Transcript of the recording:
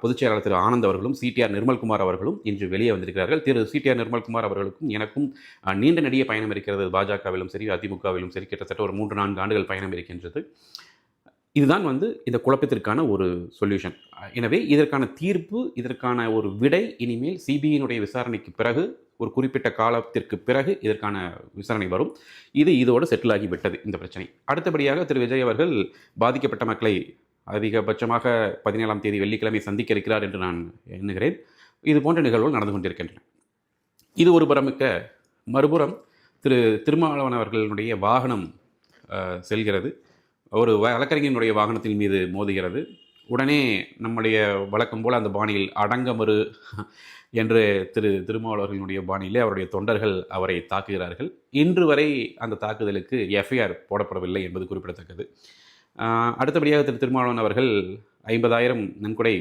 பொதுச் செயலாளர் திரு ஆனந்த் அவர்களும் சிடிஆர் நிர்மல்குமார் அவர்களும் இன்று வெளியே வந்திருக்கிறார்கள். திரு சிடிஆர் நிர்மல்குமார் அவர்களுக்கும் எனக்கும் நீண்ட நெடிய பயணம் இருக்கிறது. பாஜகவிலும் சரி, அதிமுகவிலும் சரி, கிட்டத்தட்ட ஒரு 3-4 ஆண்டுகள் பயணம் இருக்கின்றது. இதுதான் இந்த குழப்பத்திற்கான ஒரு சொல்யூஷன். எனவே இதற்கான தீர்ப்பு, இதற்கான ஒரு விடை இனிமேல் சிபிஐனுடைய விசாரணைக்கு பிறகு, ஒரு குறிப்பிட்ட காலத்திற்கு பிறகு இதற்கான விசாரணை வரும். இதோடு செட்டில் ஆகிவிட்டது இந்த பிரச்சனை. அடுத்தபடியாக திரு விஜய் அவர்கள் பாதிக்கப்பட்ட மக்களை அதிகபட்சமாக 17ஆம் தேதி வெள்ளிக்கிழமை சந்திக்க இருக்கிறார் என்று நான் எண்ணுகிறேன். இது போன்ற நிகழ்வுகள் நடந்து கொண்டிருக்கின்றன. இது ஒரு புறமிக்க, மறுபுறம் திரு திருமாவளவன் அவர்களுடைய வாகனம் செல்கிறது. ஒரு வழக்கறிஞனுடைய வாகனத்தின் மீது மோதுகிறது. உடனே நம்முடைய வழக்கம் போல் அந்த பாணியில் அடங்கமறு என்று திரு திருமாவளவர்களுடைய பாணியிலே அவருடைய தொண்டர்கள் அவரை தாக்குகிறார்கள். இன்று வரை அந்த தாக்குதலுக்கு எஃப்ஐஆர் போடப்படவில்லை என்பது குறிப்பிடத்தக்கது. அடுத்தபடியாக திரு திருமாவளவன் அவர்கள் 50,000 நன்கொடை